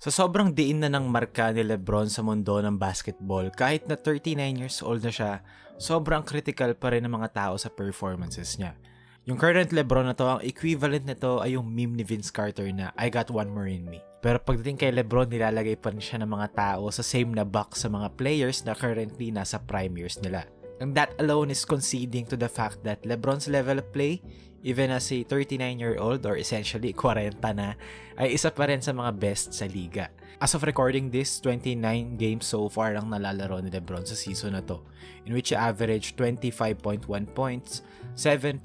Sa sobrang diin na ng marka ni LeBron sa mundo ng basketball, kahit na 39 years old na siya, sobrang critical pa rin ng mga tao sa performances niya. Yung current LeBron na to, ang equivalent nito ay yung meme ni Vince Carter na I got one more in me. Pero pagdating kay LeBron, nilalagay pa rin siya ng mga tao sa same na box sa mga players na currently nasa prime years nila. And that alone is conceding to the fact that LeBron's level of play, even as a 39-year-old or essentially 40 na, ay isa pa rin sa mga best sa liga. As of recording this, 29 games so far ang nalalaro ni LeBron sa season na to, in which he averaged 25.1 points, 7.6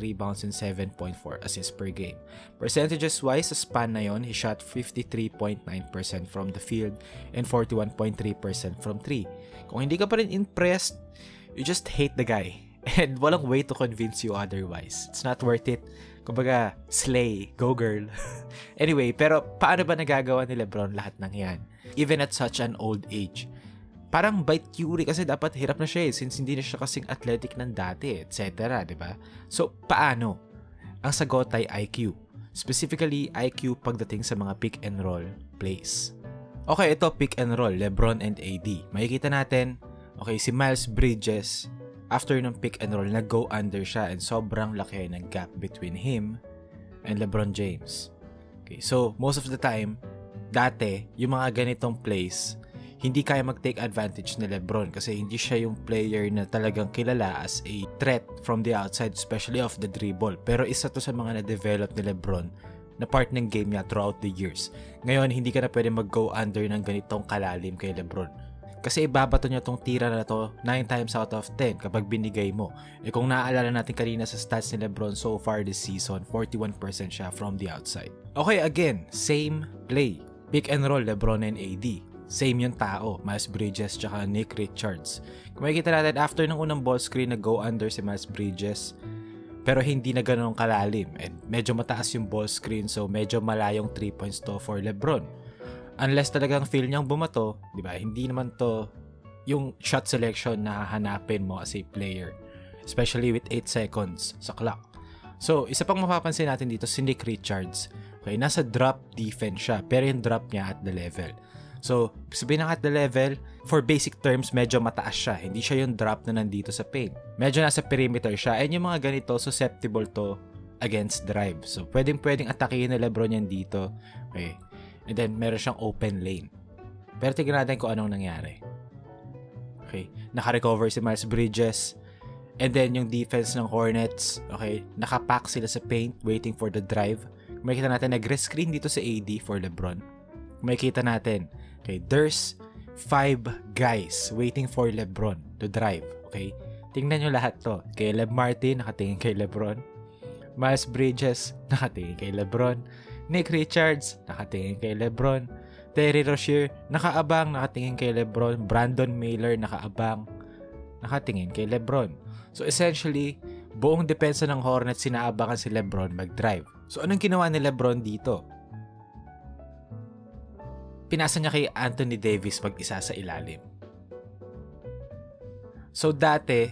rebounds, and 7.4 assists per game. Percentages-wise, sa span na yon, he shot 53.9% from the field and 41.3% from 3. Kung hindi ka pa rin impressed, you just hate the guy. And walang way to convince you otherwise. It's not worth it. Kumbaga, slay, go girl. Anyway, pero paano ba nagagawa ni LeBron lahat ng yan? Even at such an old age. Parang by theory kasi dapat hirap na siya since hindi na siya kasing athletic ng dati, etc. Diba? So, paano? Ang sagot ay IQ. Specifically, IQ pagdating sa mga pick and roll plays. Okay, ito pick and roll, LeBron and AD. Makikita natin, okay, si Miles Bridges, after ng pick and roll, nag-go under siya and sobrang laki ng gap between him and LeBron James. Okay, so most of the time, dati, yung mga ganitong plays, hindi kaya mag-take advantage ni LeBron kasi hindi siya yung player na talagang kilala as a threat from the outside, especially off the dribble. Pero isa to sa mga na-develop ni LeBron na part ng game niya throughout the years. Ngayon, hindi ka na pwede mag-go under ng ganitong kalalim kay LeBron. Kasi ibabato niya tong tira na to 9 times out of 10 kapag binigay mo. E kung naaalala natin kanina sa stats ni LeBron so far this season, 41% siya from the outside. Okay, again, same play. Pick and roll, LeBron and AD. Same yung tao, Miles Bridges tsaka Nick Richards. Kung makikita natin, after ng unang ball screen, nag-go under si Miles Bridges. Pero hindi na ganun kalalim. And medyo mataas yung ball screen, so medyo malayong 3 points to for LeBron. Unless talagang feel niyang bumato, di ba? Hindi naman to yung shot selection na hahanapin mo as a player. Especially with 8 seconds sa clock. So, isa pang mapapansin natin dito si Nick Richards. Okay, nasa drop defense siya, pero yung drop niya at the level. So, sabihin na at the level, for basic terms, medyo mataas siya. Hindi siya yung drop na nandito sa paint. Medyo nasa perimeter siya. And yung mga ganito, susceptible to against drive. So, pwedeng atakihin na LeBron yan dito. Okay. And then, meron siyang open lane. Pero tignan natin kung anong nangyari. Okay. Naka-recover si Miles Bridges. And then, yung defense ng Hornets, okay, nakapack sila sa paint, waiting for the drive. Makikita natin, nag-rescreen dito sa AD for LeBron. Makikita natin, okay, there's 5 guys waiting for LeBron to drive. Okay. Tingnan nyo lahat to. Caleb Martin, nakatingin kay LeBron. Miles Bridges, nakatingin kay LeBron. Nick Richards, nakatingin kay LeBron. Terry Rozier, nakaabang, nakatingin kay LeBron. Brandon Miller, nakaabang, nakatingin kay LeBron. So essentially, buong depensa ng Hornets sinaabangan si LeBron mag-drive. So anong ginawa ni LeBron dito? Pinasa niya kay Anthony Davis mag-isa sa ilalim. So dati,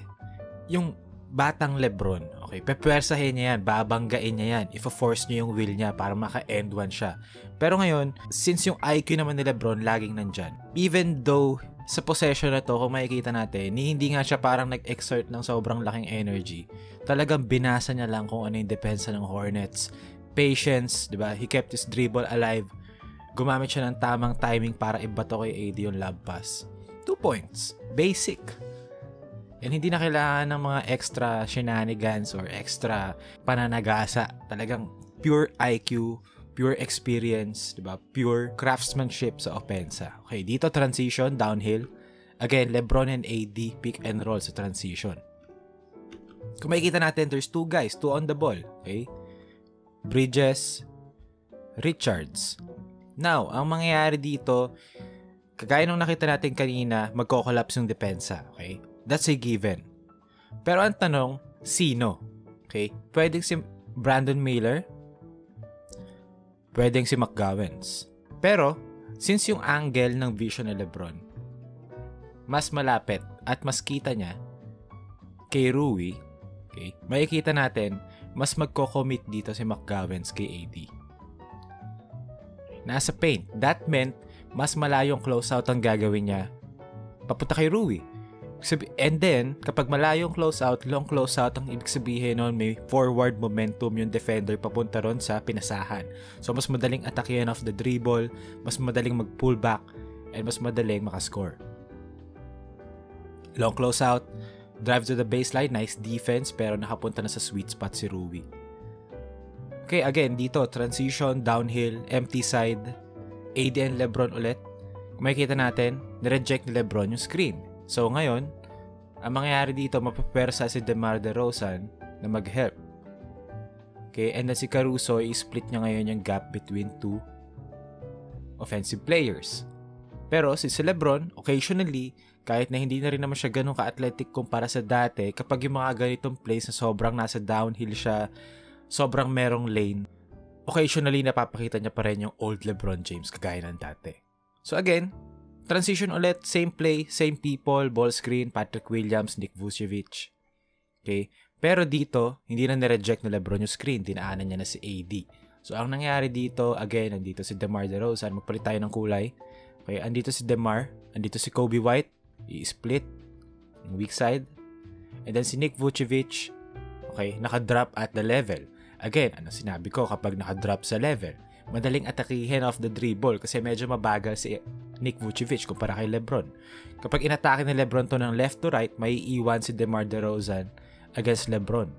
yung batang LeBron, okay, pepwersahin niya yan, babanggain niya yan, ifa-force niya yung will niya para maka-end one siya. Pero ngayon, since yung IQ naman ni LeBron laging nandyan, even though sa possession na to, kung makikita natin, hindi nga siya parang nag-exert ng sobrang laking energy, talagang binasa niya lang kung ano yung depensa ng Hornets. Patience, diba? He kept his dribble alive. Gumamit siya ng tamang timing para ibato kay AD yung lob pass. 2 points. Basic. And hindi na kailangan ng mga extra shenanigans or extra pananagasa. Talagang pure IQ, pure experience, diba? Pure craftsmanship sa opensa. Okay, dito transition, downhill. Again, LeBron and AD pick and roll sa transition. Kung makikita natin, there's 2 guys, 2 on the ball. Okay? Bridges, Richards. Now, ang mangyayari dito, kagaya nung nakita natin kanina, magko-collapse yung depensa. Okay? That's a given. Pero ang tanong, sino? Okay? Pwedeng si Brandon Miller, pwedeng si McGowens. Pero, since yung angle ng vision ni LeBron, mas malapit at mas kita niya kay Rui, okay, makikita natin, mas magko-commit dito si McGowens kay AD. nasa paint. That meant, mas malayong closeout ang gagawin niya papunta kay Rui. And then, kapag malayong closeout, long closeout, ang ibig sabihin nun, may forward momentum yung defender papunta ron sa pinasahan. So, mas madaling atakihan off the dribble, mas madaling mag-pull back, and mas madaling makascore. Long closeout, drive to the baseline, nice defense, pero nakapunta na sa sweet spot si Rui. Okay, again, dito, transition, downhill, empty side, AD and LeBron ulit. Kung makikita natin, nireject ni LeBron yung screen. So, ngayon, ang mangyayari dito, mapapersa si DeMar DeRozan na mag-help. Okay, and then si Caruso, i-split niya ngayon yung gap between two offensive players. Pero si LeBron, occasionally, kahit na hindi na rin naman siya ganun ka-athletic kumpara sa dati, kapag yung mga ganitong plays na sobrang nasa downhill siya, sobrang merong lane, occasionally napapakita niya pa rin yung old LeBron James kagaya ng dati. So again, transition ulit, same play, same people, ball screen, Patrick Williams, Nick Vucevic. Okay? Pero dito, hindi na nireject na LeBron yung screen, dinaanan niya na si AD. So ang nangyari dito, again, andito si DeMar DeRozan, magpalit tayo ng kulay. Okay, andito si DeMar, andito si Kobe White, i-split yung weak side. And then si Nick Vucevic, okay, naka-drop at the level. Again, ano sinabi ko, kapag naka-drop sa level, madaling atakihin off the dribble kasi medyo mabagal si Nick Vucevic kumpara kay LeBron. Kapag inatake ni LeBron to ng left to right, may iwan si DeMar DeRozan against LeBron.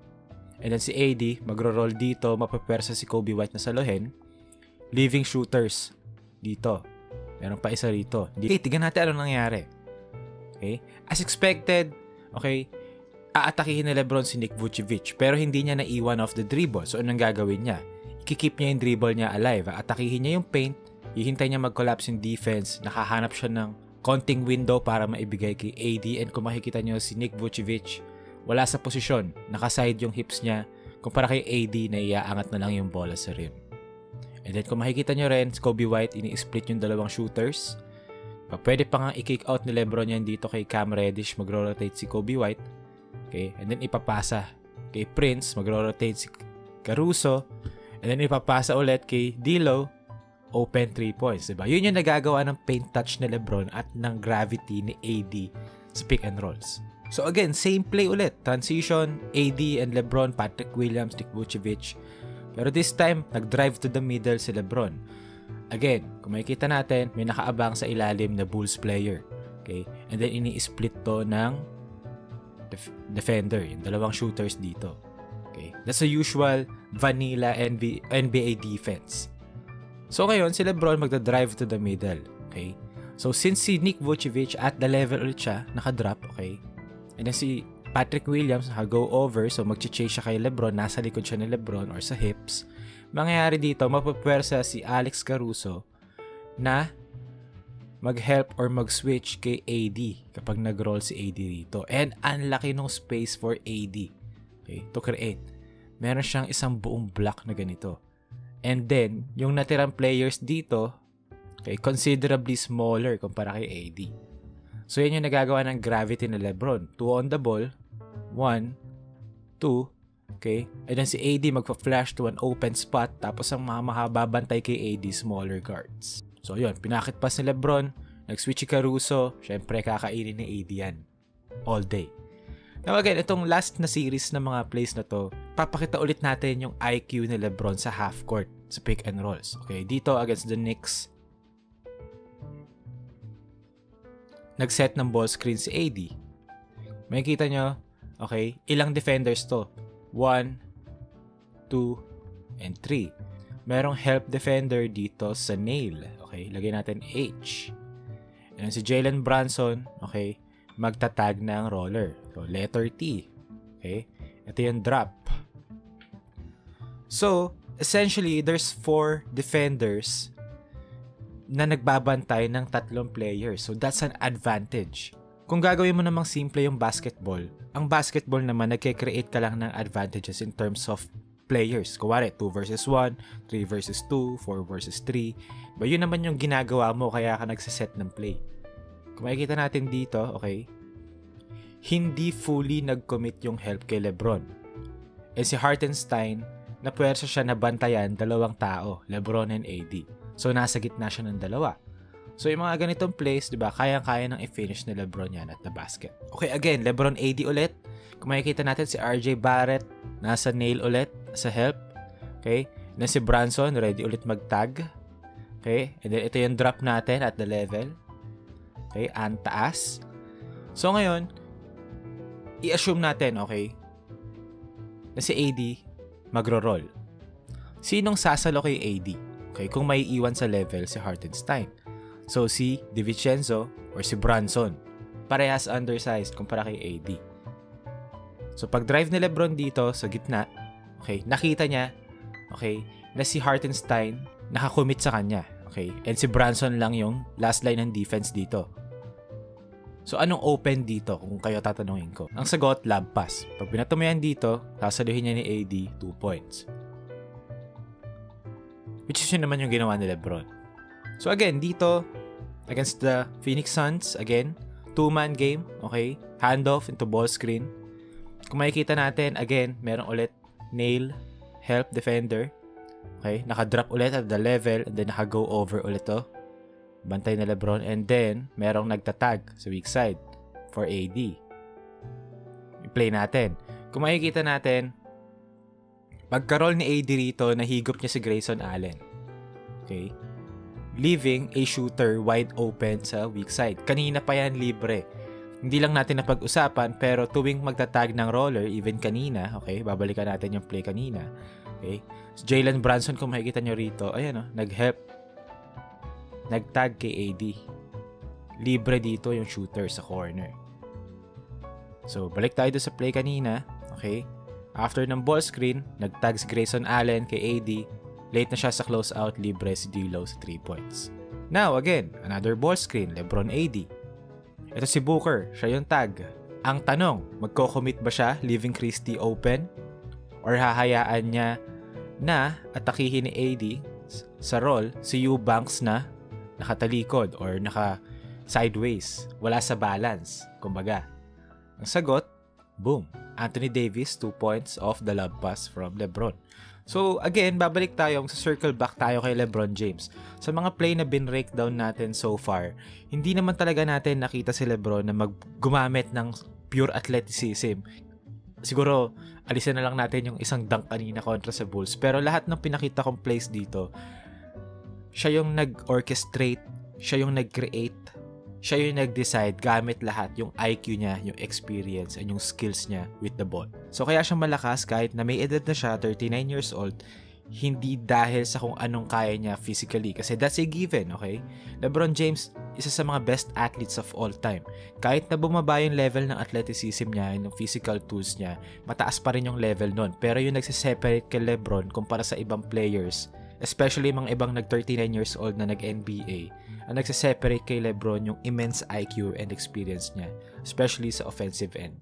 And then si AD, magro-roll dito, mapapersa si Kobe White na saluhin, leaving shooters dito. Meron pa isa rito. Okay, tignan natin ano nangyari. Okay? As expected, okay, aatakihin ni LeBron si Nick Vucevic pero hindi niya naiwan off the dribble. So, anong gagawin niya? Ikikip niya yung dribble niya alive. Atakihin niya yung paint, hihintay niya mag-collapse yung defense, nakahanap siya ng konting window para maibigay kay AD. And kung makikita niyo si Nick Vucevic, wala sa posisyon, nakaside yung hips niya, kumpara kay AD na iaangat na lang yung bola sa rim. And then kung makikita niyo rin, si Kobe White, ini-split yung dalawang shooters. Pwede pa nga i-kick out ni LeBron yan dito kay Cam Reddish, magro-rotate si Kobe White. Okay, and then ipapasa kay Prince, magro-rotate si Caruso, and then ipapasa ulit kay D'Lo, open 3 points, diba? Yun yung nagagawa ng paint touch ni LeBron at ng gravity ni AD sa pick and rolls. So again, same play ulit, transition, AD and LeBron, Patrick Williams, Nick Vucevic. Pero this time, nag-drive to the middle si LeBron. Again, kung makikita natin, may nakaabang sa ilalim na Bulls player. Okay? And then ini-split to ng defender, yung dalawang shooters dito. Okay? That's a usual vanilla NBA defense. So ngayon, si LeBron magda-drive to the middle. Okay? So since si Nick Vucevic at the level ulit siya, naka-drop, okay? And then si Patrick Williams naka-go over, so mag-chase siya kay LeBron, nasa likod siya ni LeBron or sa hips. Mangyayari dito, mapapwersa si Alex Caruso na mag-help or mag-switch kay AD kapag nag-roll si AD dito. And ang laki nung space for AD, okay, to create. Meron siyang isang buong block na ganito. And then, yung natirang players dito, okay, considerably smaller kumpara kay AD. So, yan yung nagagawa ng gravity ni LeBron. 2 on the ball, 1, 2, okay? And then si AD magpa-flash to an open spot, tapos ang mga mahababantay kay AD, smaller guards. So, yun, pinakit pass ni LeBron, nag-switch si Caruso, syempre kakainin ni AD yan. All day. Now again, itong last na series ng mga plays na to, papakita ulit natin yung IQ ni LeBron sa half court, sa pick and rolls. Okay, dito against the Knicks, nag-set ng ball screen si AD. Makikita nyo, okay, ilang defenders to? 1, 2, and 3. Merong help defender dito sa nail. Okay, lagay natin H. And si Jalen Brunson, okay, magtatag ng roller. So, letter T. Okay, ito yung drop. So, essentially, there's 4 defenders na nagbabantay ng 3 players. So, that's an advantage. Kung gagawin mo namang simple yung basketball, ang basketball naman, nagke-create ka lang ng advantages in terms of players. Kuwari, 2 versus 1, 3 versus 2, 4 versus 3. But yun naman yung ginagawa mo kaya ka nagsiset ng play. Kung makikita natin dito, okay, hindi fully nag-commit yung help kay LeBron. Si Hartenstein, napwersa siya na bantayan 2 tao, LeBron and AD. So, nasa gitna siya ng dalawa. So, yung mga ganitong plays, di ba, kaya-kaya nang i-finish ni LeBron yan at the basket. Okay, again, LeBron AD ulit. Kung makikita natin si RJ Barrett, nasa nail ulit sa help. Okay, na si Brunson, ready ulit mag-tag. Okay, and then ito yung drop natin at the level. Okay, ang taas. So, ngayon, i-assume natin, okay, na si AD magro-roll. Sinong sasalo kay AD? Okay, kung may iwan sa level si Hartenstein. So, si DiVincenzo or si Brunson. Parehas undersized kumpara kay AD. So, pag drive ni LeBron dito sa gitna, okay, nakita niya, okay, na si Hartenstein nakakommit sa kanya. Okay, and si Brunson lang yung last line ng defense dito. So, anong open dito kung kayo tatanungin ko? Ang sagot, lob pass. Pag binato mo yan dito, sasaluhin niya ni AD 2 points. Which is yun naman yung ginawa ni LeBron. So again, dito, against the Phoenix Suns, again, 2-man game, okay? Handoff into ball screen. Kung makikita natin, again, meron ulit nail, help defender. Okay? Naka-drop ulit at the level and then naka-go over ulit to. Bantay na LeBron and then merong nagtatag sa weak side for AD. I-play natin. Kung makikita natin, pagka-roll ni AD rito, nahigop niya si Grayson Allen. Okay? Leaving a shooter wide open sa weak side. Kanina pa yan libre. Hindi lang natin napag-usapan pero tuwing magtatag ng roller, even kanina, okay, babalikan natin yung play kanina. Okay? So, Jalen Brunson, kung makikita nyo rito, ayan o, nag-help. Nag-tag kay AD. Libre dito yung shooter sa corner. So, balik tayo sa play kanina. Okay? After ng ball screen, nag-tag si Grayson Allen kay AD. Late na siya sa closeout, libre si D'Lo sa 3 points. Now, again, another ball screen, LeBron AD. Ito si Booker, siya yung tag. Ang tanong, magko-commit ba siya, leaving Christie open? Or hahayaan niya na atakihin ni AD sa roll si Eubanks na nakatalikod or naka-sideways, wala sa balance, kumbaga. Ang sagot, boom, Anthony Davis, 2 points off the lob pass from LeBron. So, again, babalik tayo, circle back tayo kay LeBron James. Sa mga play na bin-breakdown natin so far, hindi naman talaga natin nakita si LeBron na gumamit ng pure athleticism. Siguro, alisin na lang natin yung isang dunk kanina kontra sa Bulls. Pero lahat ng pinakita kong plays dito, siya yung nag-orchestrate, siya yung nag-create, siya yung nag-decide gamit lahat, yung IQ niya, yung experience, and yung skills niya with the ball. So kaya siya malakas kahit na may edad na siya, 39 years old, hindi dahil sa kung anong kaya niya physically. Kasi that's a given, okay? LeBron James, isa sa mga best athletes of all time. Kahit na bumaba yung level ng athleticism niya, yung physical tools niya, mataas pa rin yung level nun. Pero yung nagsiseparate kay LeBron kumpara sa ibang players, especially mga ibang nag-39 years old na nag-NBA, ang nagsiseparate kay LeBron yung immense IQ and experience niya, especially sa offensive end.